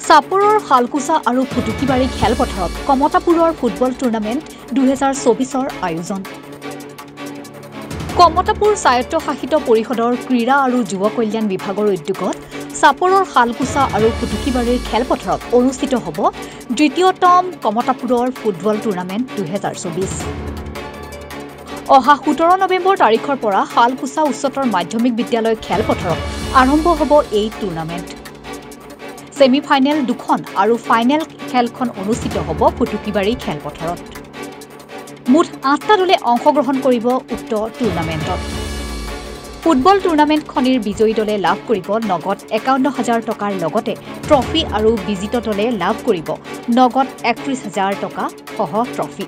চাপৰৰ শালকুচা আৰু ফুটুকিবাৰী খেলপথাৰত কমতাপুৰৰ football tournament 2024ৰ আয়োজন। কমতাপুৰ স্বায়ত্তশাসিত পৰিষদৰ ক্ৰীড়া আৰু যুৱ কল্যাণ বিভাগৰ উদ্যোগত চাপৰৰ শালকুচা আৰু ফুটুকিবাৰীৰ খেলপথাৰত অনুষ্ঠিত হ'ব দ্বিতীয়তম কমতাপুৰৰ ফুটবল টুৰ্ণামেণ্ট 2024। অহা 17 নৱেম্বৰ তাৰিখৰ পৰা শালকুচা উচ্চতৰ মাধ্যমিক বিদ্যালয় খেলপথাৰত আৰম্ভ হ'ব এই টুৰ্ণামেণ্ট। ছেমি ফাইনেল 2খন আৰু ফাইনেল খেলখন অনুষ্ঠিত হ'ব ফুটুকিবাৰী খেলপথাৰত। মুঠ 8টা দলে অংশগ্ৰহণ কৰিব উক্ত টুৰ্ণামেণ্টত। ফুটবল টুৰ্ণামেণ্টখনিৰ বিজয়ী দলে লাভ কৰিব নগদ 51,000 টকাৰ লগতে ট্ৰফি আৰু বিজিত দলে লাভ কৰিব নগদ 31,000 টকা সহ ট্ৰফি।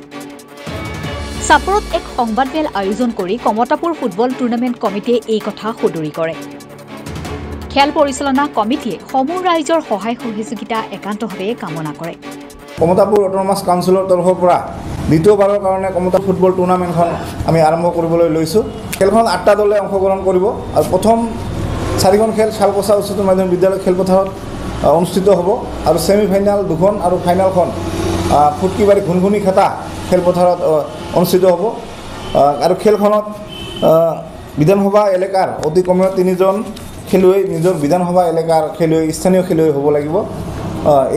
চাপৰত এক সংবাদমেল আয়োজন কৰি কমতাপুৰ ফুটবল টুৰ্ণামেণ্ট কমিটিয়ে এই কথা সদৰি কৰে। খেল পৰিচালনা কমিটিয়ে সমূহ ৰাইজৰ সহায় সহযোগিতা একান্তভাৱে কামনা কৰে। কমতাপুৰ অট'নমাছ কাউন্সিলৰ তৰফৰ পৰা দ্বিতীয়বাৰৰ কাৰণে কমতাপুৰ ফুটবল টুৰ্ণামেণ্টখন আমি আৰম্ভ কৰিবলৈ লৈছোঁ। খেলখন 8টা দলে অংশগ্ৰহণ কৰিব আৰু প্ৰথম 4খন খেল শালকুচা উচ্চতৰ মাধ্যমিক বিদ্যালয় খেলপথাৰত অনুষ্ঠিত হ'ব আৰু ছেমি ফাইনেল 2খন আৰু ফাইনেলখন ফুটকিবাৰী ঘুনঘুনি খেতা খেলপথাৰত অনুষ্ঠিত হ'ব। আৰু খেলখনত বিধানসভা এলেকাৰ অতি কমেও 3জন খেলুৱৈ নিজৰ বিধানসভা এলেকাৰ খেলুৱৈ স্থানীয় খেলুৱৈ হ'ব লাগিব।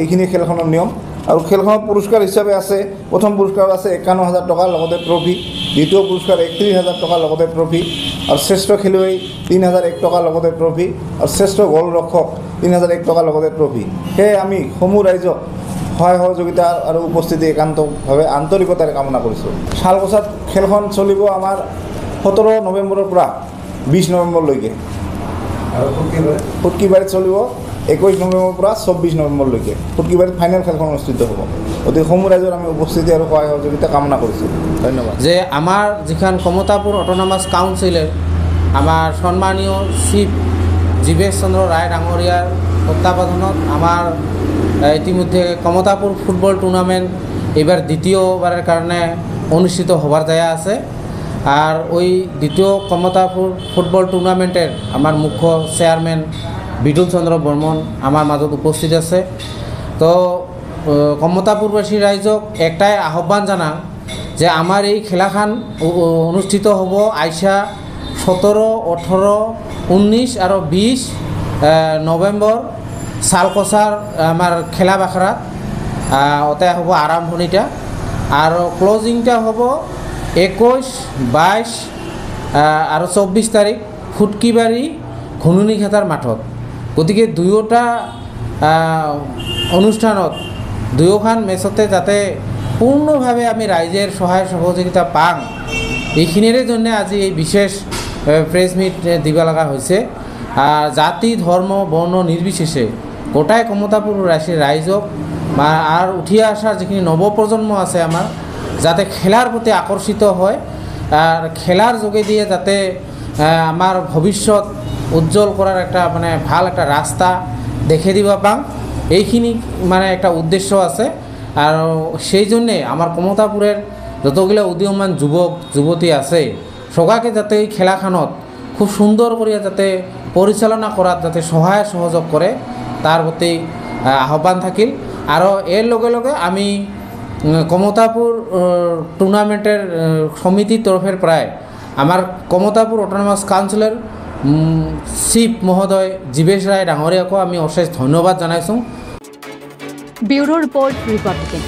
এইখিনি খেলখনৰ নিয়ম। আৰু খেলখনত পুৰস্কাৰ হিচাপে আছে, প্ৰথম পুৰস্কাৰ আছে 51,000 টকাৰ লগতে ট্ৰফি, দ্বিতীয় পুৰস্কাৰ 31,000 টকাৰ লগতে ট্ৰফি আৰু শ্ৰেষ্ঠ খেলুৱৈ 3,001 টকাৰ লগতে ট্ৰফি আৰু শ্ৰেষ্ঠ গ'লৰক্ষক 3,001 টকাৰ লগতে ট্ৰফি। সেয়ে আমি সমূহ ৰাইজক সহায় সহযোগিতা আৰু উপস্থিতি একান্তভাৱে আন্তৰিকতাৰে কামনা কৰিছোঁ। শালকুচাত খেলখন চলিব আমাৰ 17 নৱেম্বৰৰ পৰা 20 নৱেম্বৰলৈকে আৰু ফুটকিবাৰীত চলিব 21 নৱেম্বৰৰ পৰা 24 নৱেম্বৰলৈকে। ফুটকিবাৰীত ফাইনেল খেলখন অনুষ্ঠিত হ'ব। গতিকে সমূহ ৰাইজৰ আমি উপস্থিতি আৰু সহায় সহযোগিতা কামনা কৰিছোঁ। ধন্যবাদ। যে আমাৰ যিখন কমতাপুৰ অট'নমাছ কাউন্সিলৰ আমাৰ সন্মানীয় চিফ জীৱেশ চন্দ্ৰ ৰায় ডাঙৰীয়াৰ তত্ত্বাৱধানত আমাৰ ইতিমধ্যে কমতাপুর ফুটবল টুর্নামেন্ট এবার দ্বিতীয়বারের কারণে অনুষ্ঠিত হবার জায়গা আছে। আর ওই দ্বিতীয় কমতাপুর ফুটবল টুর্নামেন্টের আমার মুখ্য চেয়ারম্যান বিটুল চন্দ্র বর্মন আমার মাজত উপস্থিত আছে। তো কমতাপুরবাসী রাইজক একটাই আহ্বান জানাম যে আমার এই খেলাখান অনুষ্ঠিত হব আইসা 17, 18, 19 আর 20 নৱেম্বৰ শালকুচাৰ আমাৰ খেলা বাখৰাত ওতে হ'ব আৰম্ভণিটা আৰু ক্লোজিংটা হ'ব 21, 22 আৰু 24 তাৰিখ ফুটকিবাৰী ঘুনুনি খেতাৰ মাঠত। গতিকে দুয়োটা অনুষ্ঠানত দুয়োখন মেচতে যাতে পূৰ্ণভাৱে আমি ৰাইজৰ সহায় সহযোগিতা পাম, এইখিনিৰে জন্য আজি এই বিশেষ প্ৰেছ মিট দিব লগা হৈছে। জাতি ধৰ্ম বৰ্ণ নিৰ্বিশেষে গোটাই কমতাপুৰ ৰাইজক আৰ উঠি আসাৰ যিখিনি নৱপ্ৰজন্ম আছে আমাৰ যাতে খেলার প্রতি আকর্ষিত হয় আর খেলার যোগেদিয়ে যাতে আমার ভবিষ্যৎ উজ্জ্বল করার একটা মানে ভাল একটা রাস্তা দেখে দিব পাম, এইখিনি মানে একটা উদ্দেশ্য আছে। আর সেই জন্যে আমার কমতাপুরের যতগুলো উদীয়মান যুবক যুবতী আছে সবাকে যাতে এই খেলাখানত খুব সুন্দর করে যাতে পরিচালনা করার যাতে সহায় সহযোগ করে তার প্রতি আহ্বান থাকিল। আর এর লগে লগে আমি কমতাপুর টুর্নামেন্টের সমিতির তরফের প্রায় আমার কমতাপুর অটোনমাস কাউন্সিলৰ চিফ মহোদয় জীৱেশ ৰায় ডাঙৰীয়াকো আমি অশেষ ধন্যবাদ জনাইছোঁ। Bureau report Republican.